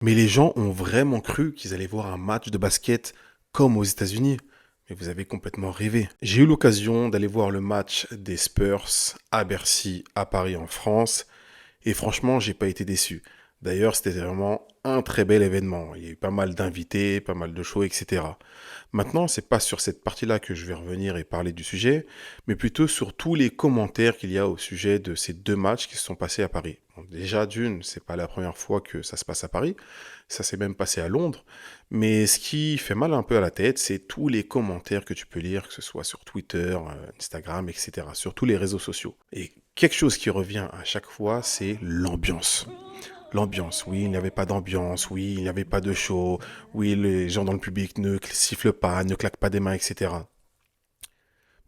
Mais les gens ont vraiment cru qu'ils allaient voir un match de basket comme aux États-Unis. Mais vous avez complètement rêvé. J'ai eu l'occasion d'aller voir le match des Spurs à Bercy, à Paris, en France. Et franchement, j'ai pas été déçu. D'ailleurs, c'était vraiment un très bel événement. Il y a eu pas mal d'invités, pas mal de shows, etc. Maintenant, c'est pas sur cette partie-là que je vais revenir et parler du sujet, mais plutôt sur tous les commentaires qu'il y a au sujet de ces deux matchs qui se sont passés à Paris. Bon, déjà, d'une, c'est pas la première fois que ça se passe à Paris. Ça s'est même passé à Londres. Mais ce qui fait mal un peu à la tête, c'est tous les commentaires que tu peux lire, que ce soit sur Twitter, Instagram, etc., sur tous les réseaux sociaux. Et quelque chose qui revient à chaque fois, c'est l'ambiance. L'ambiance, oui, il n'y avait pas d'ambiance, oui, il n'y avait pas de show, oui, les gens dans le public ne sifflent pas, ne claquent pas des mains, etc.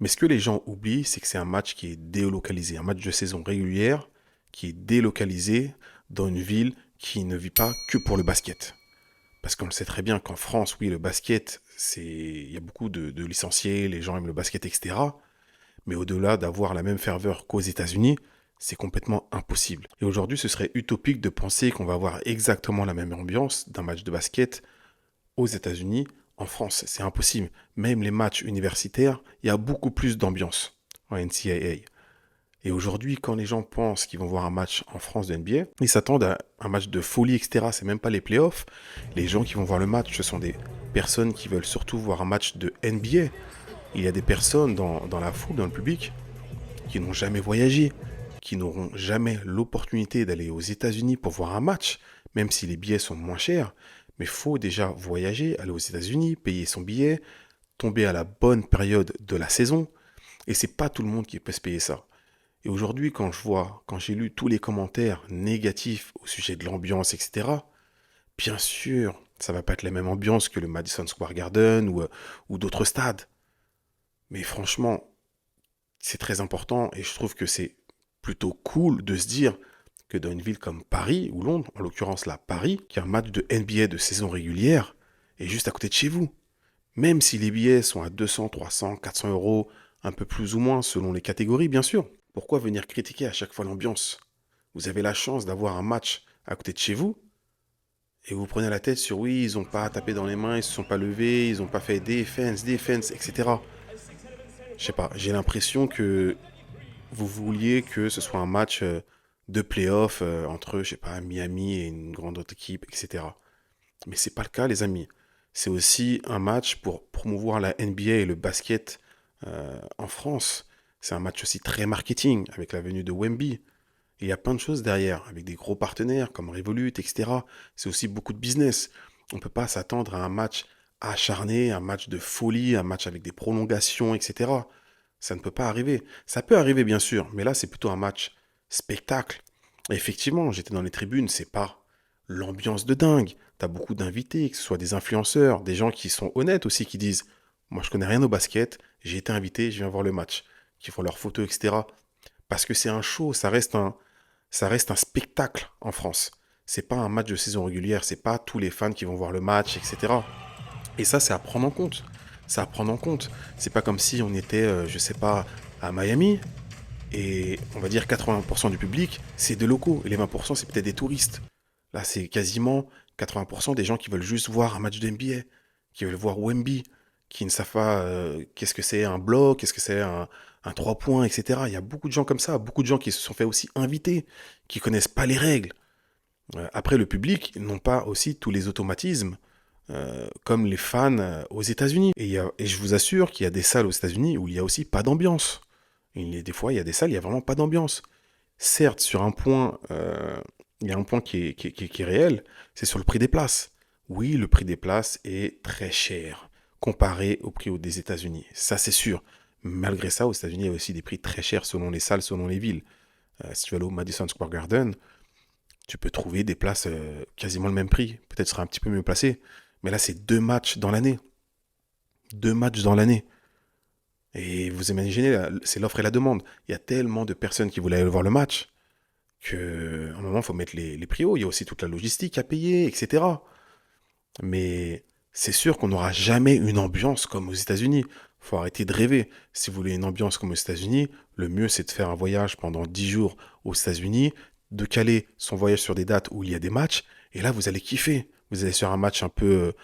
Mais ce que les gens oublient, c'est que c'est un match qui est délocalisé, un match de saison régulière qui est délocalisé dans une ville qui ne vit pas que pour le basket. Parce qu'on le sait très bien qu'en France, oui, le basket, il y a beaucoup de licenciés, les gens aiment le basket, etc. Mais au-delà d'avoir la même ferveur qu'aux États-Unis, c'est complètement impossible. Et aujourd'hui, ce serait utopique de penser qu'on va avoir exactement la même ambiance d'un match de basket aux États-Unis, en France. C'est impossible. Même les matchs universitaires, il y a beaucoup plus d'ambiance en NCAA. Et aujourd'hui, quand les gens pensent qu'ils vont voir un match en France de NBA, ils s'attendent à un match de folie, etc. C'est même pas les playoffs. Les gens qui vont voir le match, ce sont des personnes qui veulent surtout voir un match de NBA. Il y a des personnes dans la foule, dans le public, qui n'ont jamais voyagé, qui n'auront jamais l'opportunité d'aller aux États-Unis pour voir un match, même si les billets sont moins chers. Mais il faut déjà voyager, aller aux États-Unis, payer son billet, tomber à la bonne période de la saison. Et c'est pas tout le monde qui peut se payer ça. Et aujourd'hui, quand j'ai lu tous les commentaires négatifs au sujet de l'ambiance, etc., bien sûr, ça va pas être la même ambiance que le Madison Square Garden ou d'autres stades. Mais franchement, c'est très important et je trouve que c'est plutôt cool de se dire que dans une ville comme Paris ou Londres, en l'occurrence là Paris, qui a un match de NBA de saison régulière est juste à côté de chez vous. Même si les billets sont à 200, 300, 400 euros, un peu plus ou moins selon les catégories bien sûr. Pourquoi venir critiquer à chaque fois l'ambiance? Vous avez la chance d'avoir un match à côté de chez vous et vous prenez la tête sur oui, ils n'ont pas tapé dans les mains, ils se sont pas levés, ils n'ont pas fait défense, etc. Je sais pas, j'ai l'impression que vous vouliez que ce soit un match de playoff entre, je sais pas, Miami et une grande autre équipe, etc. Mais c'est pas le cas, les amis. C'est aussi un match pour promouvoir la NBA et le basket en France. C'est un match aussi très marketing, avec la venue de Wemby. Il y a plein de choses derrière, avec des gros partenaires comme Revolut, etc. C'est aussi beaucoup de business. On ne peut pas s'attendre à un match acharné, un match de folie, un match avec des prolongations, etc. Ça ne peut pas arriver. Ça peut arriver, bien sûr, mais là, c'est plutôt un match spectacle. Et effectivement, j'étais dans les tribunes, c'est pas l'ambiance de dingue. T'as beaucoup d'invités, que ce soit des influenceurs, des gens qui sont honnêtes aussi, qui disent moi, je connais rien au basket, j'ai été invité, je viens voir le match, qui font leurs photos, etc. Parce que c'est un show, ça reste un spectacle en France. C'est pas un match de saison régulière, c'est pas tous les fans qui vont voir le match, etc. Et ça, c'est à prendre en compte. C'est à prendre en compte. C'est pas comme si on était, je sais pas, à Miami et on va dire 80% du public, c'est des locaux et les 20% c'est peut-être des touristes. Là, c'est quasiment 80% des gens qui veulent juste voir un match de NBA, qui veulent voir Wemby, qui ne savent pas qu'est-ce que c'est un bloc, qu'est-ce que c'est un 3 points, etc. Il y a beaucoup de gens comme ça, beaucoup de gens qui se sont fait aussi inviter, qui connaissent pas les règles. Après, le public n'ont pas aussi tous les automatismes comme les fans aux États-Unis. Et je vous assure qu'il y a des salles aux États-Unis où il y a aussi pas d'ambiance. Des fois, il y a des salles, il y a vraiment pas d'ambiance. Certes, sur un point, il y a un point qui est réel, c'est sur le prix des places. Oui, le prix des places est très cher comparé au prix des États-Unis. Ça, c'est sûr. Malgré ça, aux États-Unis, il y a aussi des prix très chers selon les salles, selon les villes. Si tu vas aller au Madison Square Garden, tu peux trouver des places quasiment le même prix. Peut-être sera un petit peu mieux placé. Mais là, c'est deux matchs dans l'année. Deux matchs dans l'année. Et vous imaginez, c'est l'offre et la demande. Il y a tellement de personnes qui voulaient aller voir le match qu'à un moment, il faut mettre les prix hauts. Il y a aussi toute la logistique à payer, etc. Mais c'est sûr qu'on n'aura jamais une ambiance comme aux États-Unis. Faut arrêter de rêver. Si vous voulez une ambiance comme aux États-Unis, le mieux c'est de faire un voyage pendant 10 jours aux États-Unis, de caler son voyage sur des dates où il y a des matchs Et là, vous allez kiffer. Vous allez sur un peu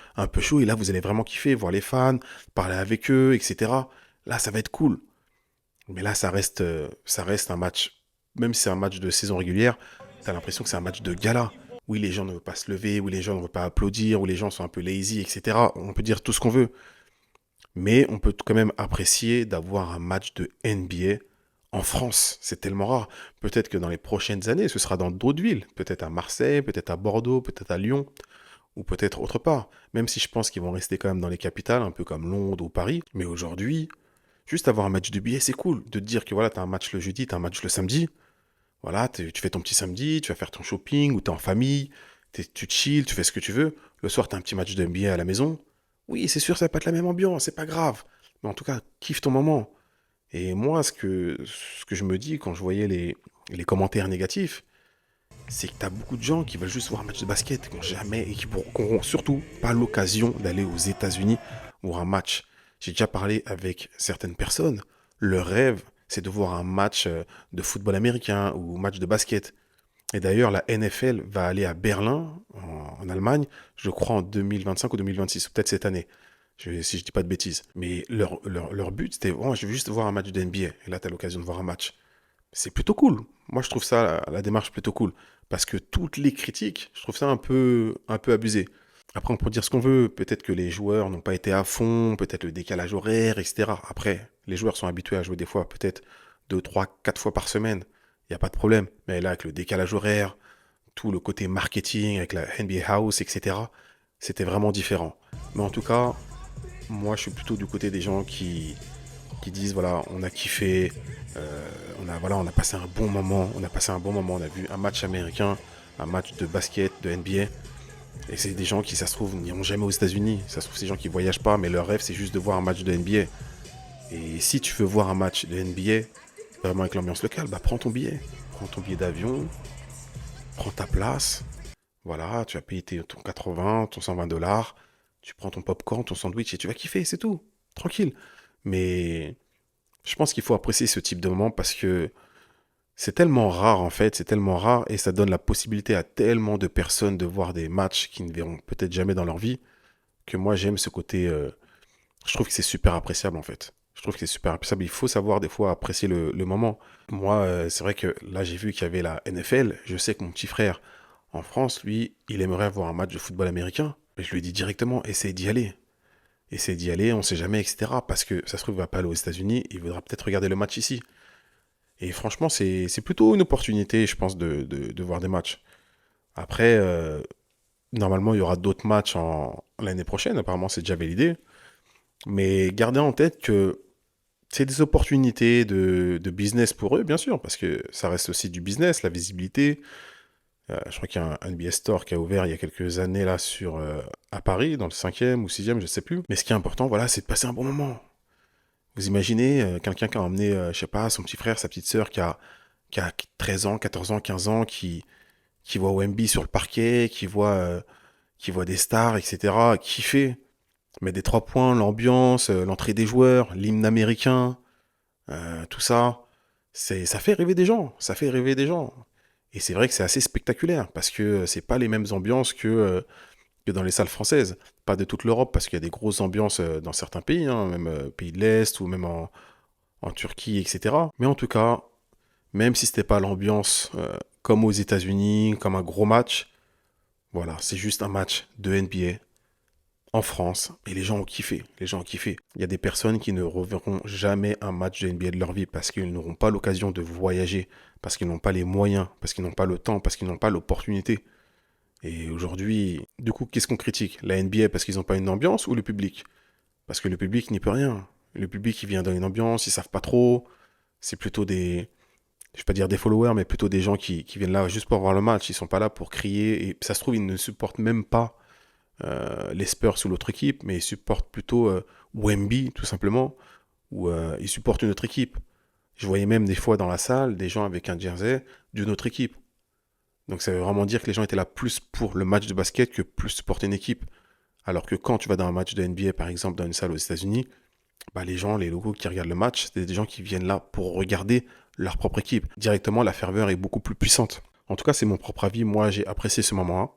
chaud, et là, vous allez vraiment kiffer, voir les fans, parler avec eux, etc. Là, ça va être cool. Mais là, ça reste un match, même si c'est un match de saison régulière, t'as l'impression que c'est un match de gala. Oui, les gens ne veulent pas se lever, oui, les gens ne veulent pas applaudir, oui, les gens sont un peu lazy, etc. On peut dire tout ce qu'on veut. Mais on peut quand même apprécier d'avoir un match de NBA en France. C'est tellement rare. Peut-être que dans les prochaines années, ce sera dans d'autres villes. Peut-être à Marseille, peut-être à Bordeaux, peut-être à Lyon, ou peut-être autre part. Même si je pense qu'ils vont rester quand même dans les capitales, un peu comme Londres ou Paris. Mais aujourd'hui, juste avoir un match de billets, c'est cool. De te dire que voilà, t'as un match le jeudi, t'as un match le samedi. Voilà, tu fais ton petit samedi, tu vas faire ton shopping, ou t'es en famille, tu chill, tu fais ce que tu veux. Le soir, t'as un petit match de NBA à la maison. Oui, c'est sûr, ça va pas être la même ambiance, c'est pas grave. Mais en tout cas, kiffe ton moment. Et moi, ce que je me dis quand je voyais les commentaires négatifs, c'est que t'as beaucoup de gens qui veulent juste voir un match de basket, qui n'ont jamais, et qui n'auront surtout pas l'occasion d'aller aux États-Unis voir un match. J'ai déjà parlé avec certaines personnes, leur rêve, c'est de voir un match de football américain ou un match de basket. Et d'ailleurs, la NFL va aller à Berlin, en Allemagne, je crois en 2025 ou 2026, peut-être cette année, si je dis pas de bêtises. Mais leur but, c'était, oh, je veux juste voir un match de NBA. Et là, tu as l'occasion de voir un match. C'est plutôt cool. Moi, je trouve ça, la démarche plutôt cool. Parce que toutes les critiques, je trouve ça un peu abusé. Après, on peut dire ce qu'on veut. Peut-être que les joueurs n'ont pas été à fond, peut-être le décalage horaire, etc. Après, les joueurs sont habitués à jouer des fois, peut-être 2, 3, 4 fois par semaine. Il n'y a pas de problème. Mais là, avec le décalage horaire, tout le côté marketing, avec la NBA House, etc., c'était vraiment différent. Mais en tout cas, moi, je suis plutôt du côté des gens qui disent, voilà, on a kiffé, on a passé un bon moment, on a vu un match américain, un match de basket, de NBA. Et c'est des gens qui, ça se trouve, n'iront jamais aux États-Unis. Ça se trouve, c'est des gens qui voyagent pas, mais leur rêve, c'est juste de voir un match de NBA. Et si tu veux voir un match de NBA, vraiment avec l'ambiance locale, bah prends ton billet. Prends ton billet d'avion, prends ta place. Voilà, tu vas payer ton 80, ton 120 dollars. Tu prends ton popcorn, ton sandwich et tu vas kiffer, c'est tout. Tranquille. Mais je pense qu'il faut apprécier ce type de moment parce que c'est tellement rare en fait, c'est tellement rare et ça donne la possibilité à tellement de personnes de voir des matchs qu'ils ne verront peut-être jamais dans leur vie que moi j'aime ce côté. Je trouve que c'est super appréciable en fait. Je trouve que c'est super appréciable. Il faut savoir des fois apprécier le moment. Moi, c'est vrai que là j'ai vu qu'il y avait la NFL. Je sais que mon petit frère en France, lui, il aimerait avoir un match de football américain. Mais je lui ai dit directement, essaye d'y aller. Essaye d'y aller, on sait jamais, etc. Parce que ça se trouve, il va pas aller aux États-Unis, il voudra peut-être regarder le match ici. Et franchement, c'est plutôt une opportunité, je pense, de voir des matchs. Après, normalement, il y aura d'autres matchs l'année prochaine. Apparemment, c'est déjà validé. Mais gardez en tête que c'est des opportunités de business pour eux, bien sûr, parce que ça reste aussi du business, la visibilité. Je crois qu'il y a un NBA Store qui a ouvert il y a quelques années là à Paris, dans le cinquième ou sixième, je sais plus. Mais ce qui est important, voilà, c'est de passer un bon moment. Vous imaginez quelqu'un qui a emmené, je sais pas, son petit frère, sa petite sœur qui a 13 ans, 14 ans, 15 ans, qui voit Wemby sur le parquet, qui voit des stars, etc., kiffer, mettre des 3 points, l'ambiance, l'entrée des joueurs, l'hymne américain, tout ça, ça fait rêver des gens, ça fait rêver des gens. Et c'est vrai que c'est assez spectaculaire, parce que c'est pas les mêmes ambiances que dans les salles françaises. Pas de toute l'Europe, parce qu'il y a des grosses ambiances dans certains pays, hein, même pays de l'Est, ou même en Turquie, etc. Mais en tout cas, même si c'était pas l'ambiance comme aux États-Unis, comme un gros match, voilà, c'est juste un match de NBA en France et les gens ont kiffé. Les gens ont kiffé. Il y a des personnes qui ne reverront jamais un match de NBA de leur vie parce qu'ils n'auront pas l'occasion de voyager, parce qu'ils n'ont pas les moyens, parce qu'ils n'ont pas le temps, parce qu'ils n'ont pas l'opportunité. Et aujourd'hui, du coup, qu'est-ce qu'on critique? La NBA parce qu'ils n'ont pas une ambiance ou le public? Parce que le public n'y peut rien. Le public, il vient dans une ambiance, ils savent pas trop. C'est plutôt je vais pas dire des followers, mais plutôt des gens qui viennent là juste pour voir le match. Ils sont pas là pour crier. Et ça se trouve, ils ne supportent même pas les Spurs ou l'autre équipe, mais ils supportent plutôt Wemby, tout simplement, ou ils supportent une autre équipe. Je voyais même des fois dans la salle des gens avec un jersey d'une autre équipe. Donc ça veut vraiment dire que les gens étaient là plus pour le match de basket que plus supporter une équipe. Alors que quand tu vas dans un match de NBA, par exemple, dans une salle aux États-Unis, bah les gens, les locaux qui regardent le match, c'est des gens qui viennent là pour regarder leur propre équipe. Directement, la ferveur est beaucoup plus puissante. En tout cas, c'est mon propre avis. Moi, j'ai apprécié ce moment-là.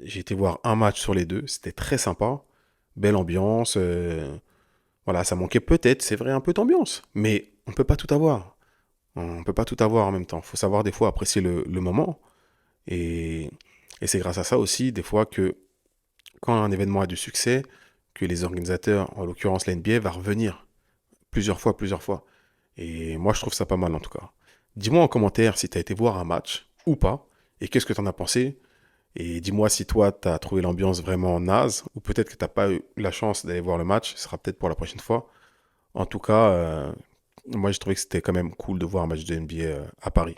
J'ai été voir un match sur les deux, c'était très sympa, belle ambiance. Voilà, ça manquait peut-être, c'est vrai, un peu d'ambiance, mais on peut pas tout avoir. On peut pas tout avoir en même temps. Faut savoir des fois apprécier le moment. Et, et c'est grâce à ça aussi, des fois, que quand un événement a du succès, que les organisateurs, en l'occurrence la NBA, va revenir plusieurs fois, plusieurs fois. Et moi, je trouve ça pas mal en tout cas. Dis-moi en commentaire si tu as été voir un match ou pas, et qu'est-ce que tu en as pensé. Et dis-moi si toi, tu as trouvé l'ambiance vraiment naze, ou peut-être que tu n'as pas eu la chance d'aller voir le match, ce sera peut-être pour la prochaine fois. En tout cas, moi, j'ai trouvé que c'était quand même cool de voir un match de NBA à Paris.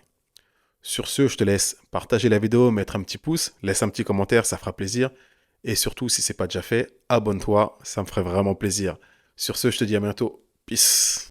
Sur ce, je te laisse partager la vidéo, mettre un petit pouce, laisse un petit commentaire, ça fera plaisir. Et surtout, si c'est pas déjà fait, abonne-toi, ça me ferait vraiment plaisir. Sur ce, je te dis à bientôt. Peace.